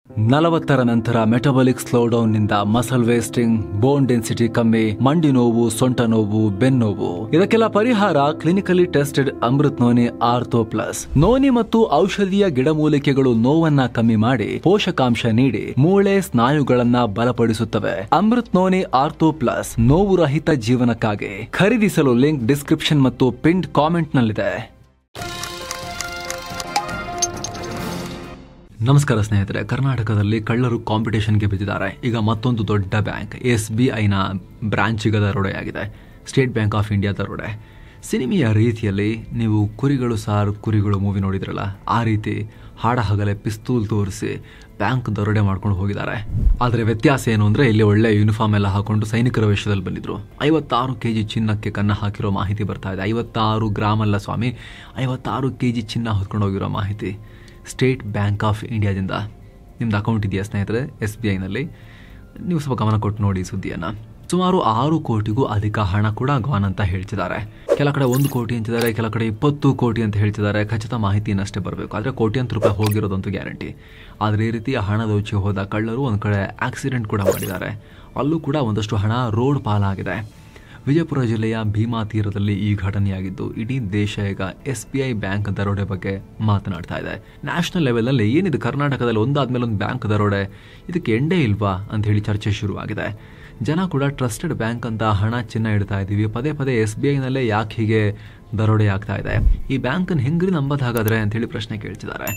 40ರ ನಂತರ metabolic slowdown ನಿಂದ muscle wasting, bone density ಕಮ್ಮಿ, ಮಂಡಿ ನೋವು, ಸೊಂಟ ನೋವು, ಬೆನ್ನೋವು ಇದಕ್ಕೆಲ್ಲ ಪರಿಹಾರ clinically tested Amrit noni ortho plus. Noni ಮತ್ತು ಔಷಧೀಯ ಗಿಡಮೂಲಿಕೆಗಳು ನೋವನ್ನ ಕಮ್ಮಿ ಮಾಡಿ ಪೋಷಕಾಂಶ ನೀಡಿ ಮೂಳೆ ಸ್ನಾಯುಗಳನ್ನ ಬಲಪಡಿಸುತ್ತವೆ. ಅಮೃತ್ ನೋನಿ ಆರ್ಥೋ ಪ್ಲಸ್ ನೋವು ರಹಿತ ಜೀವನಕ್ಕಾಗಿ ಖರೀದಿಸಲು ಲಿಂಕ್ ಡಿಸ್ಕ್ರಿಪ್ಷನ್ ಮತ್ತು ಪಿನ್ಡ್ ಕಾಮೆಂಟ್ ನಲ್ಲಿದೆ. ನಮಸ್ಕಾರ ಸ್ನೇಹಿತರೆ, ಕರ್ನಾಟಕದಲ್ಲಿ ಕಳ್ಳರು ಕಾಂಪಿಟೇಷನ್ಗೆ ಬಿದ್ದಿದ್ದಾರೆ. ಈಗ ಮತ್ತೊಂದು ದೊಡ್ಡ ಬ್ಯಾಂಕ್ SBIನ ಬ್ರಾಂಚಿಗೆ ದರೋಡೆಯಾಗಿದೆ. ಸ್ಟೇಟ್ ಬ್ಯಾಂಕ್ ಆಫ್ ಇಂಡಿಯಾ ದರೋಡೆ. ಸಿನಿಮೆಯ ರೀತಿಯಲ್ಲಿ ನೀವು ಕುರಿಗಳು ಮೂವಿ ನೋಡಿದ್ರಲ್ಲ, ಆ ರೀತಿ ಹಾಡ ಹಗಲೆ ಪಿಸ್ತೂಲ್ ತೋರಿಸಿ ಬ್ಯಾಂಕ್ ದರೋಡೆ ಮಾಡ್ಕೊಂಡು ಹೋಗಿದ್ದಾರೆ. ಆದರೆ ವ್ಯತ್ಯಾಸ ಏನು ಅಂದರೆ ಇಲ್ಲಿ ಒಳ್ಳೆ ಯೂನಿಫಾರ್ಮ್ ಎಲ್ಲ ಹಾಕೊಂಡು ಸೈನಿಕರ ವೇಷದಲ್ಲಿ ಬಂದಿದ್ರು. 56 kg ಚಿನ್ನಕ್ಕೆ ಕನ್ನ ಹಾಕಿರೋ ಮಾಹಿತಿ ಬರ್ತಾ ಇದೆ. 56 ಗ್ರಾಮ್ ಅಲ್ಲ ಸ್ವಾಮಿ, 56 kg ಚಿನ್ನ ಹೊತ್ಕೊಂಡು ಹೋಗಿರೋ ಮಾಹಿತಿ ಸ್ಟೇಟ್ ಬ್ಯಾಂಕ್ ಆಫ್ ಇಂಡಿಯಾದಿಂದ. ನಿಮ್ದು ಅಕೌಂಟ್ ಇದೆಯಾ ಸ್ನೇಹಿತರೆ SBIನಲ್ಲಿ? ನೀವು ಸ್ವಲ್ಪ ಗಮನ ಕೊಟ್ಟು ನೋಡಿ ಸುದ್ದಿಯನ್ನು. ಸುಮಾರು 6 ಕೋಟಿಗೂ ಅಧಿಕ ಹಣ ಕೂಡ ಗಾನ್ ಅಂತ ಹೇಳ್ತಿದ್ದಾರೆ. ಕೆಲ ಕಡೆ 1 ಕೋಟಿ ಅಂತಿದ್ದಾರೆ, ಕೆಲ ಕಡೆ 20 ಕೋಟಿ ಅಂತ ಹೇಳ್ತಿದ್ದಾರೆ. ಖಚಿತ ಮಾಹಿತಿಯನ್ನಷ್ಟೇ ಬರಬೇಕು. ಆದರೆ ಕೋಟ್ಯಾಂತರ ರೂಪಾಯಿ ಹೋಗಿರೋದಂತೂ ಗ್ಯಾರಂಟಿ. ಆದರೆ ಈ ರೀತಿ ಹಣ ದೋಚಿ ಹೋದ ಕಳ್ಳರು ಒಂದು ಕಡೆ ಆಕ್ಸಿಡೆಂಟ್ ಕೂಡ ಮಾಡಿದ್ದಾರೆ. ಅಲ್ಲೂ ಕೂಡ ಒಂದಷ್ಟು ಹಣ ರೋಡ್ ಪಾಲಾಗಿದೆ. ವಿಜಯಪುರ ಜಿಲ್ಲೆಯ ಭೀಮಾ ತೀರದಲ್ಲಿ ಈ ಘಟನೆಯಾಗಿದ್ದು ಇಡೀ ದೇಶ ಈಗ SBI ಬ್ಯಾಂಕ್ ದರೋಡೆ ಬಗ್ಗೆ ಮಾತನಾಡ್ತಾ ಇದೆ. ನ್ಯಾಷನಲ್ ಲೆವೆಲ್ನಲ್ಲಿ ಏನಿದೆ, ಕರ್ನಾಟಕದಲ್ಲಿ ಒಂದಾದ್ಮೇಲೆ ಒಂದು ಬ್ಯಾಂಕ್ ದರೋಡೆ, ಇದಕ್ಕೆ ಎಂಡೇ ಇಲ್ವಾ ಅಂತ ಹೇಳಿ ಚರ್ಚೆ ಶುರುವಾಗಿದೆ. ಜನ ಕೂಡ ಟ್ರಸ್ಟೆಡ್ ಬ್ಯಾಂಕ್ ಅಂತ ಹಣ ಚಿನ್ನ ಇಡ್ತಾ ಇದ್ದೀವಿ, ಪದೇ ಪದೇ SBIನಲ್ಲೇ ಯಾಕೆ ಹೀಗೆ ದರೋಡೆ ಆಗ್ತಾ ಇದೆ, ಈ ಬ್ಯಾಂಕನ್ನು ಹೆಂಗ್ರಿ ನಂಬದ್ ಹಾಗಾದ್ರೆ ಅಂತ ಹೇಳಿ ಪ್ರಶ್ನೆ ಕೇಳ್ತಿದ್ದಾರೆ.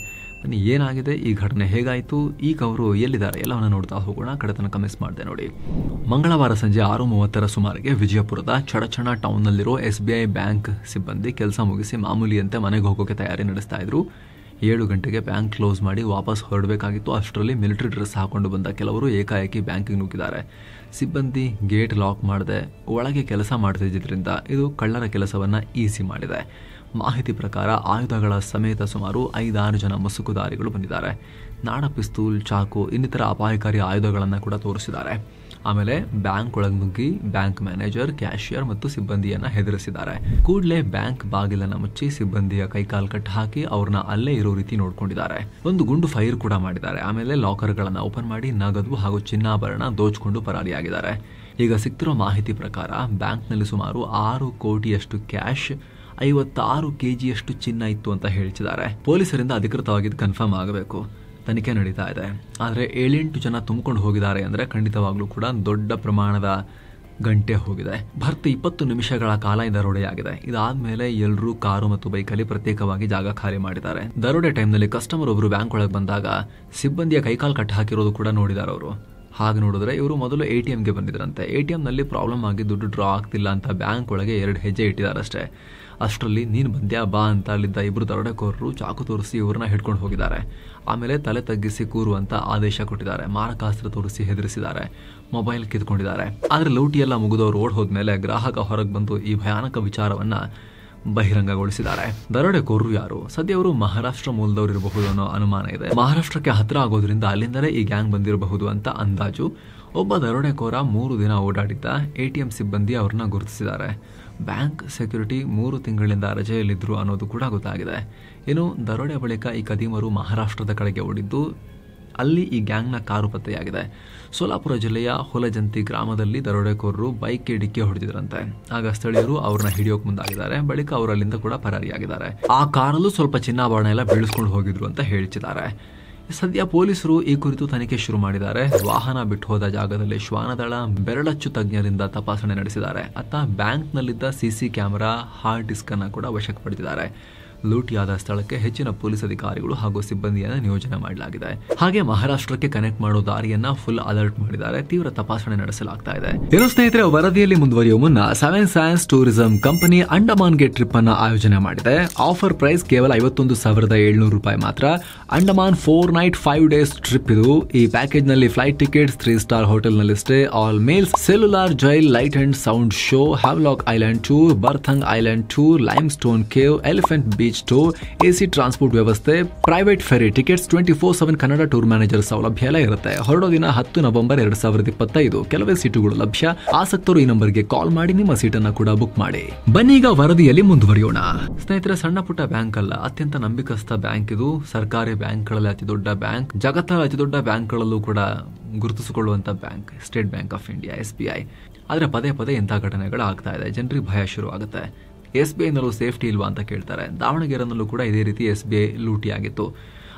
ಬನ್ನಿ, ಏನಾಗಿದೆ, ಈ ಘಟನೆ ಹೇಗಾಯಿತು, ಈಗ ಅವರು ಎಲ್ಲಿದ್ದಾರೆ ಎಲ್ಲವನ್ನ ನೋಡ್ತಾ ಹೋಗೋಣ. ಕಡೆ ತನಕ ಮಿಸ್ ಮಾಡಿದೆ ನೋಡಿ. ಮಂಗಳವಾರ ಸಂಜೆ 6:30ರ ಸುಮಾರಿಗೆ ವಿಜಯಪುರದ ಚಡಚಣ ಟೌನ್ನಲ್ಲಿರೋ SBI ಬ್ಯಾಂಕ್ ಸಿಬ್ಬಂದಿ ಕೆಲಸ ಮುಗಿಸಿ ಮಾಮೂಲಿಯಂತೆ ಮನೆಗೆ ಹೋಗೋಕೆ ತಯಾರಿ ನಡೆಸ್ತಾ ಇದ್ರು. 7 ಗಂಟೆಗೆ ಬ್ಯಾಂಕ್ ಕ್ಲೋಸ್ ಮಾಡಿ ವಾಪಸ್ ಹೊರಡಬೇಕಾಗಿತ್ತು. ಅಷ್ಟರಲ್ಲಿ ಮಿಲಿಟರಿ ಡ್ರೆಸ್ ಹಾಕೊಂಡು ಬಂದ ಕೆಲವರು ಏಕಾಏಕಿ ಬ್ಯಾಂಕಿಗೆ ನುಗ್ಗಿದ್ದಾರೆ. ಸಿಬ್ಬಂದಿ ಗೇಟ್ ಲಾಕ್ ಮಾಡದೆ ಒಳಗೆ ಕೆಲಸ ಮಾಡ್ತಿದ್ದರಿಂದ ಇದು ಕಳ್ಳರ ಕೆಲಸವನ್ನ ಈಸಿ ಮಾಡಿದೆ. ಮಾಹಿತಿ ಪ್ರಕಾರ ಆಯುಧಗಳ ಸಮೇತ ಸುಮಾರು 5-6 ಜನ ಮುಸುಕುದಾರಿಗಳು ಬಂದಿದ್ದಾರೆ. ನಾಡ ಪಿಸ್ತೂಲ್, ಚಾಕು ಇನ್ನಿತರ ಅಪಾಯಕಾರಿ ಆಯುಧಗಳನ್ನು ಕೂಡ ತೋರಿಸಿದ್ದಾರೆ. ಆಮೇಲೆ ಬ್ಯಾಂಕ್ ಒಳಗೆ ನುಗ್ಗಿ ಬ್ಯಾಂಕ್ ಮ್ಯಾನೇಜರ್, ಕ್ಯಾಶಿಯರ್ ಮತ್ತು ಸಿಬ್ಬಂದಿಯನ್ನ ಹೆದರಿಸಿದ್ದಾರೆ. ಕೂಡಲೇ ಬ್ಯಾಂಕ್ ಬಾಗಿಲನ್ನು ಮುಚ್ಚಿ ಸಿಬ್ಬಂದಿಯ ಕೈಕಾಲು ಕಟ್ಟು ಹಾಕಿ ಅವ್ರನ್ನ ಅಲ್ಲೇ ಇರೋ ರೀತಿ ನೋಡ್ಕೊಂಡಿದ್ದಾರೆ. ಒಂದು ಗುಂಡು ಫೈರ್ ಕೂಡ ಮಾಡಿದ್ದಾರೆ. ಆಮೇಲೆ ಲಾಕರ್ಗಳನ್ನು ಓಪನ್ ಮಾಡಿ ನಗದು ಹಾಗೂ ಚಿನ್ನಾಭರಣ ದೋಚಿಕೊಂಡು ಪರಾರಿಯಾಗಿದ್ದಾರೆ. ಈಗ ಸಿಗ್ತಿರೋ ಮಾಹಿತಿ ಪ್ರಕಾರ ಬ್ಯಾಂಕ್ನಲ್ಲಿ ಸುಮಾರು 6 ಕೋಟಿಯಷ್ಟು ಕ್ಯಾಶ್, 56 kgಯಷ್ಟು ಚಿನ್ನ ಇತ್ತು ಅಂತ ಹೇಳ್ತಿದ್ದಾರೆ. ಪೊಲೀಸರಿಂದ ಅಧಿಕೃತವಾಗಿದ್ದು ಕನ್ಫರ್ಮ್ ಆಗಬೇಕು. ತನಿಖೆ ನಡೀತಾ ಇದೆ. ಆದರೆ 7-8 ಜನ ತುಂಬಿಕೊಂಡು ಹೋಗಿದ್ದಾರೆ ಅಂದರೆ ಖಂಡಿತವಾಗ್ಲೂ ಕೂಡ ದೊಡ್ಡ ಪ್ರಮಾಣದ ಗಂಟೆ ಹೋಗಿದೆ. ಭರ್ತಿ 20 ನಿಮಿಷಗಳ ಕಾಲ ಈ ದರೋಡೆಯಾಗಿದೆ. ಇದಾದ್ಮೇಲೆ ಎಲ್ಲರೂ ಕಾರು ಮತ್ತು ಬೈಕಲ್ಲಿ ಪ್ರತ್ಯೇಕವಾಗಿ ಜಾಗ ಖಾಲಿ ಮಾಡಿದ್ದಾರೆ. ದರೋಡೆ ಟೈಮ್ನಲ್ಲಿ ಕಸ್ಟಮರ್ ಒಬ್ರು ಬ್ಯಾಂಕ್ ಒಳಗೆ ಬಂದಾಗ ಸಿಬ್ಬಂದಿಯ ಕೈಕಾಲು ಕಟ್ಟು ಹಾಕಿರೋದು ಕೂಡ ನೋಡಿದ್ದಾರೆ ಅವರು. ಹಾಗೆ ನೋಡಿದ್ರೆ ಇವರು ಮೊದಲು ATMಗೆ ಬಂದಿದ್ರಂತೆ. ATMನಲ್ಲಿ ಪ್ರಾಬ್ಲಮ್ ಆಗಿ ದುಡ್ಡು ಡ್ರಾ ಆಗ್ತಿಲ್ಲ ಅಂತ ಬ್ಯಾಂಕ್ ಒಳಗೆ 2 ಹೆಜ್ಜೆ ಇಟ್ಟಿದ್ದಾರಷ್ಟೇ. ಅಷ್ಟರಲ್ಲಿ ನೀನು ಬಂದ್ಯಾ ಬಾ ಅಂತ ಅಲ್ಲಿದ್ದ 2 ದರೋಡೆಕೋರರು ಚಾಕು ತೋರಿಸಿ ಇವ್ರನ್ನ ಹಿಡ್ಕೊಂಡು ಹೋಗಿದ್ದಾರೆ. ಆಮೇಲೆ ತಲೆ ತಗ್ಗಿಸಿ ಕೂರು ಅಂತ ಆದೇಶ ಕೊಟ್ಟಿದ್ದಾರೆ. ಮಾರಕಾಸ್ತ್ರ ತೋರಿಸಿ ಹೆದರಿಸಿದ್ದಾರೆ. ಮೊಬೈಲ್ ಕಿತ್ಕೊಂಡಿದ್ದಾರೆ. ಆದರೆ ಲೂಟಿ ಎಲ್ಲ ಮುಗಿದವರು ಓಡ್ ಹೋದ್ಮೇಲೆ ಗ್ರಾಹಕ ಹೊರಗೆ ಬಂದು ಈ ಭಯಾನಕ ವಿಚಾರವನ್ನ ಬಹಿರಂಗಗೊಳಿಸಿದ್ದಾರೆ. ದರೋಡೆಕೋರರು ಯಾರು? ಸದ್ಯ ಅವರು ಮಹಾರಾಷ್ಟ್ರ ಮೂಲದವರು ಇರಬಹುದು ಅನ್ನೋ ಅನುಮಾನ ಇದೆ. ಮಹಾರಾಷ್ಟ್ರಕ್ಕೆ ಹತ್ರ ಆಗೋದ್ರಿಂದ ಅಲ್ಲಿಂದಲೇ ಈ ಗ್ಯಾಂಗ್ ಬಂದಿರಬಹುದು ಅಂತ ಅಂದಾಜು. ಒಬ್ಬ ದರೋಡೆಕೋರ 3 ದಿನ ಓಡಾಡಿದ್ದ ATM ಸಿಬ್ಬಂದಿ ಅವ್ರನ್ನ ಗುರುತಿಸಿದ್ದಾರೆ. ಬ್ಯಾಂಕ್ ಸೆಕ್ಯೂರಿಟಿ 3 ತಿಂಗಳಿಂದ ರಜೆಯಲ್ಲಿದ್ರು ಅನ್ನೋದು ಕೂಡ ಗೊತ್ತಾಗಿದೆ. ಇನ್ನು ದರೋಡೆ ಬಳಿಕ ಈ ಕದೀಮರು ಮಹಾರಾಷ್ಟ್ರದ ಕಡೆಗೆ ಓಡಿದ್ದು, ಅಲ್ಲಿ ಈ ಗ್ಯಾಂಗ್ನ ಕಾರು ಪತ್ತೆಯಾಗಿದೆ. ಸೋಲಾಪುರ ಜಿಲ್ಲೆಯ ಹೊಲಜಂತಿ ಗ್ರಾಮದಲ್ಲಿ ದರೋಡೆಕೋರರು ಬೈಕ್ಗೆ ಡಿಕ್ಕಿ ಹೊಡೆದಿದ್ರಂತೆ. ಆಗ ಸ್ಥಳೀಯರು ಅವ್ರನ್ನ ಹಿಡಿಯೋಕೆ ಮುಂದಾಗಿದ್ದಾರೆ. ಬಳಿಕ ಅವರಲ್ಲಿಂದ ಕೂಡ ಪರಾರಿಯಾಗಿದ್ದಾರೆ. ಆ ಕಾರಲ್ಲೂ ಸ್ವಲ್ಪ ಚಿನ್ನಾಭರಣ ಎಲ್ಲ ಬೀಳಿಸ್ಕೊಂಡು ಹೋಗಿದ್ರು ಅಂತ ಹೇಳ್ತಿದ್ದಾರೆ. ಸದ್ಯ ಪೊಲೀಸರು ಈ ಕುರಿತು ತನಿಖೆ ಶುರು ಮಾಡಿದ್ದಾರೆ. ವಾಹನ ಬಿಟ್ಟು ಹೋದ ಜಾಗದಲ್ಲಿ ಶ್ವಾನದಳ ಬೆರಳಚ್ಚು ತಜ್ಞರಿಂದ ತಪಾಸಣೆ ನಡೆಸಿದ್ದಾರೆ. ಅತ್ತ ಬ್ಯಾಂಕ್ನಲ್ಲಿದ್ದ CC ಕ್ಯಾಮೆರಾ, ಹಾರ್ಡ್ ಡಿಸ್ಕ್ ಅನ್ನು ಕೂಡ ವಶಕ್ಕೆ ಪಡೆದಿದ್ದಾರೆ. ಲೂಟಿಯಾದ ಸ್ಥಳಕ್ಕೆ ಹೆಚ್ಚಿನ ಪೊಲೀಸ್ ಅಧಿಕಾರಿಗಳು ಹಾಗೂ ಸಿಬ್ಬಂದಿಯನ್ನು ನಿಯೋಜನೆ ಮಾಡಲಾಗಿದೆ. ಹಾಗೆ ಮಹಾರಾಷ್ಟ್ರಕ್ಕೆ ಕನೆಕ್ಟ್ ಮಾಡೋ ದಾರಿಯನ್ನ ಫುಲ್ ಅಲರ್ಟ್ ಮಾಡಿದ್ದಾರೆ. ತೀವ್ರ ತಪಾಸಣೆ ನಡೆಸಲಾಗ್ತಾ ಇದೆ. ಏನೋ ಸ್ನೇಹಿತರೆ, ವರದಿಯಲ್ಲಿ ಮುಂದುವರಿಯುವ ಮುನ್ನ 7 ಸೈನ್ಸ್ ಟೂರಿಸಂ ಕಂಪನಿ ಅಂಡಮಾನ್ಗೆ ಟ್ರಿಪ್ ಅನ್ನ ಆಯೋಜನೆ ಮಾಡಿದೆ. ಆಫರ್ ಪ್ರೈಸ್ ಕೇವಲ 51,700 ರೂಪಾಯಿ ಮಾತ್ರ. ಅಂಡಮಾನ್ 4 ನೈಟ್ 5 ಡೇಸ್ ಟ್ರಿಪ್ ಇದು. ಈ ಪ್ಯಾಕೇಜ್ ನಲ್ಲಿ ಫ್ಲೈಟ್ ಟಿಕೆಟ್ಸ್, 3 ಸ್ಟಾರ್ ಹೋಟೆಲ್ ನಲ್ಲಿ stay, all meals, cellular jail, light and sound show, Havelock island tour, Baratang island tour, limestone cave, elephant beach luggage ಟೋ, ಎಸಿ ಟ್ರಾನ್ಸ್ಪೋರ್ಟ್ ವ್ಯವಸ್ಥೆ, private ferry tickets, 24/7 Kannada tour manager ಸೌಲಭ್ಯ ಎಲ್ಲ ಇರುತ್ತೆ. ಹೊರಡೋ ದಿನ 10 November 2025. ಕೆಲವೇ ಸೀಟುಗಳು ಲಭ್ಯ. ಆಸಕ್ತರು ಈ ನಂಬರ್ಗೆ ಕಾಲ್ ಮಾಡಿ ನಿಮ್ಮ ಸೀಟನ್ನು ಕೂಡ ಬುಕ್ ಮಾಡಿ. ಬನ್ನಿ ಈಗ ವರದಿಯಲ್ಲಿ ಮುಂದುವರಿಯೋಣ. ಸ್ನೇಹಿತರೆ, ಸಣ್ಣ ಪುಟ್ಟ ಬ್ಯಾಂಕ್ ಅಲ್ಲ, ಅತ್ಯಂತ ನಂಬಿಕಸ್ಥ ಬ್ಯಾಂಕ್ ಇದು. ಸರ್ಕಾರಿ ಬ್ಯಾಂಕ್ಗಳಲ್ಲಿ ಅತಿ ದೊಡ್ಡ ಬ್ಯಾಂಕ್, ಜಗತ್ತಿನ ಅತಿ ದೊಡ್ಡ ಬ್ಯಾಂಕ್ಗಳಲ್ಲೂ ಕೂಡ ಗುರುತಿಸಿಕೊಳ್ಳುವಂತ bank State Bank of India, SBI. ಆದರೆ ಪದೇ ಪದೇ ಇಂಥ ಘಟನೆಗಳು ಆಗ್ತಾ ಇದೆ. ಜನರಿಗೆ ಭಯ ಶುರು ಆಗುತ್ತೆ. SBIನಲ್ಲೂ ಸೇಫ್ಟಿ ಇಲ್ವಾ ಅಂತ ಕೇಳ್ತಾರೆ. ದಾವಣಗೆರೆನಲ್ಲೂ ಕೂಡ ಇದೇ ರೀತಿ SBI ಲೂಟಿ ಆಗಿತ್ತು.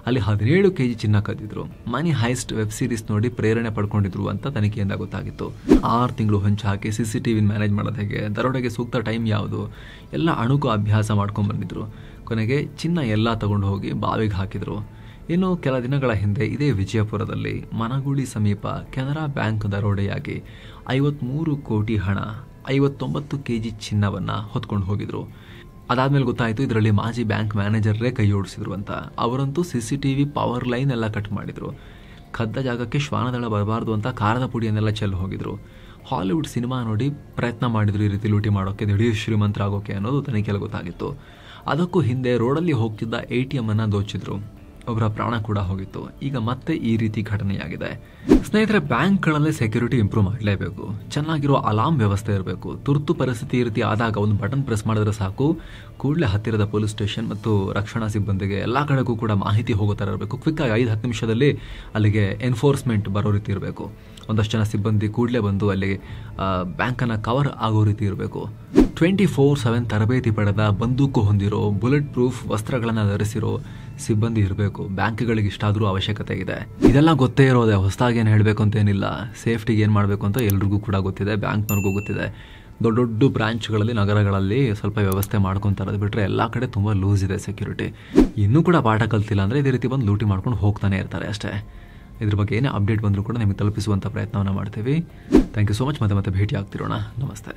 ಅಲ್ಲಿ 17 kg ಚಿನ್ನ ಕದ್ದಿದ್ರು. ಮನಿ ಹೈಸ್ಟ್ ವೆಬ್ ಸೀರೀಸ್ ನೋಡಿ ಪ್ರೇರಣೆ ಪಡ್ಕೊಂಡಿದ್ರು ಅಂತ ತನಿಖೆಯಿಂದ ಗೊತ್ತಾಗಿತ್ತು. 6 ತಿಂಗಳು ಹೊಂಚು ಹಾಕಿ CCTV ಮ್ಯಾನೇಜ್ ಮಾಡೋದು ಹೇಗೆ, ದರೋಡೆಗೆ ಸೂಕ್ತ ಟೈಮ್ ಯಾವುದು, ಎಲ್ಲ ಅಣುಕು ಅಭ್ಯಾಸ ಮಾಡ್ಕೊಂಡ್ ಬಂದಿದ್ರು. ಕೊನೆಗೆ ಚಿನ್ನ ಎಲ್ಲ ತಗೊಂಡು ಹೋಗಿ ಬಾವಿಗೆ ಹಾಕಿದ್ರು. ಇನ್ನು ಕೆಲ ದಿನಗಳ ಹಿಂದೆ ಇದೇ ವಿಜಯಪುರದಲ್ಲಿ ಮನಗೂಳಿ ಸಮೀಪ ಕೆನರಾ ಬ್ಯಾಂಕ್ ದರೋಡೆಯಾಗಿ 53 ಕೋಟಿ ಹಣ, 59 kg ಚಿನ್ನವನ್ನ ಹೊತ್ಕೊಂಡು ಹೋಗಿದ್ರು. ಅದಾದ್ಮೇಲೆ ಗೊತ್ತಾಯಿತು ಇದರಲ್ಲಿ ಮಾಜಿ ಬ್ಯಾಂಕ್ ಮ್ಯಾನೇಜರ್ರೇ ಕೈ ಓಡಿಸಿದ್ರು ಅಂತ. ಅವರಂತೂ CCTV ಪವರ್ ಲೈನ್ ಎಲ್ಲ ಕಟ್ ಮಾಡಿದ್ರು. ಕದ್ದ ಜಾಗಕ್ಕೆ ಶ್ವಾನದಳ ಬರಬಾರ್ದು ಅಂತ ಖಾರದ ಪುಡಿಯನ್ನೆಲ್ಲ ಚೆಲ್ಲಿ ಹೋಗಿದ್ರು. ಹಾಲಿವುಡ್ ಸಿನಿಮಾ ನೋಡಿ ಪ್ರಯತ್ನ ಮಾಡಿದ್ರು ಈ ರೀತಿ ಲೂಟಿ ಮಾಡೋಕೆ, ದಿಢೀರ್ ಶ್ರೀಮಂತರಾಗೋಕೆ ಅನ್ನೋದು ತನಿಖೆಯಲ್ಲಿ ಗೊತ್ತಾಗಿತ್ತು. ಅದಕ್ಕೂ ಹಿಂದೆ ರೋಡಲ್ಲಿ ಹೋಗ್ತಿದ್ದ ATM ಅನ್ನ ದೋಚಿದ್ರು. ಒಬ್ಬರ ಪ್ರಾಣ ಕೂಡ ಹೋಗಿತ್ತು. ಈಗ ಮತ್ತೆ ಈ ರೀತಿ ಘಟನೆಯಾಗಿದೆ. ಸ್ನೇಹಿತರೆ, ಬ್ಯಾಂಕ್ಗಳಲ್ಲಿ ಸೆಕ್ಯೂರಿಟಿ ಇಂಪ್ರೂವ್ ಮಾಡಲೇಬೇಕು. ಚೆನ್ನಾಗಿರೋ ಅಲಾರ್ಮ್ ವ್ಯವಸ್ಥೆ ಇರಬೇಕು. ತುರ್ತು ಪರಿಸ್ಥಿತಿ ಈ ರೀತಿ ಆದಾಗ ಒಂದು ಬಟನ್ ಪ್ರೆಸ್ ಮಾಡಿದ್ರೆ ಸಾಕು, ಕೂಡಲೇ ಹತ್ತಿರದ ಪೊಲೀಸ್ ಸ್ಟೇಷನ್ ಮತ್ತು ರಕ್ಷಣಾ ಸಿಬ್ಬಂದಿಗೆ ಎಲ್ಲ ಕಡೆಗೂ ಕೂಡ ಮಾಹಿತಿ ಹೋಗೋ ಥರ ಇರಬೇಕು. ಕ್ವಿಕ್ ಆಗಿ 5-10 ನಿಮಿಷದಲ್ಲಿ ಅಲ್ಲಿಗೆ ಎನ್ಫೋರ್ಸ್ಮೆಂಟ್ ಬರೋ ರೀತಿ ಇರಬೇಕು. ಒಂದಷ್ಟು ಜನ ಸಿಬ್ಬಂದಿ ಕೂಡಲೇ ಬಂದು ಅಲ್ಲಿ ಬ್ಯಾಂಕನ್ನು ಕವರ್ ಆಗೋ ರೀತಿ ಇರಬೇಕು. 24/7 ತರಬೇತಿ ಪಡೆದ, ಬಂದೂಕು ಹೊಂದಿರೋ, ಬುಲೆಟ್ ಪ್ರೂಫ್ ವಸ್ತ್ರಗಳನ್ನು ಧರಿಸಿರೋ ಸಿಬ್ಬಂದಿ ಇರಬೇಕು. ಬ್ಯಾಂಕ್ಗಳಿಗೆ ಇಷ್ಟಾದರೂ ಅವಶ್ಯಕತೆ ಇದೆ. ಇದೆಲ್ಲ ಗೊತ್ತೇ ಇರೋದೆ, ಹೊಸದಾಗಿ ಏನು ಹೇಳಬೇಕು ಅಂತೇನಿಲ್ಲ. ಸೇಫ್ಟಿಗೆ ಏನು ಮಾಡಬೇಕು ಅಂತ ಎಲ್ರಿಗೂ ಕೂಡ ಗೊತ್ತಿದೆ, ಬ್ಯಾಂಕ್ನವ್ರಿಗೂ ಗೊತ್ತಿದೆ. ದೊಡ್ಡ ದೊಡ್ಡ ಬ್ರಾಂಚ್ಗಳಲ್ಲಿ, ನಗರಗಳಲ್ಲಿ ಸ್ವಲ್ಪ ವ್ಯವಸ್ಥೆ ಮಾಡ್ಕೊತಾರೆ. ಬಿಟ್ಟರೆ ಎಲ್ಲ ಕಡೆ ತುಂಬ ಲೂಸ್ ಇದೆ ಸೆಕ್ಯೂರಿಟಿ. ಇನ್ನೂ ಕೂಡ ಪಾಠ ಕಲ್ತಿಲ್ಲ ಅಂದರೆ ಇದೇ ರೀತಿ ಬಂದು ಲೂಟಿ ಮಾಡ್ಕೊಂಡು ಹೋಗ್ತಾನೆ ಇರ್ತಾರೆ ಅಷ್ಟೇ. ಇದ್ರ ಬಗ್ಗೆ ಏನೇ ಅಪ್ಡೇಟ್ ಬಂದರೂ ಕೂಡ ನಿಮಗೆ ತಲುಪಿಸುವಂಥ ಪ್ರಯತ್ನವನ್ನು ಮಾಡ್ತೀವಿ. Thank you so much. ಮತ್ತೆ ಭೇಟಿ ಆಗ್ತಿರೋಣ. ನಮಸ್ತೆ.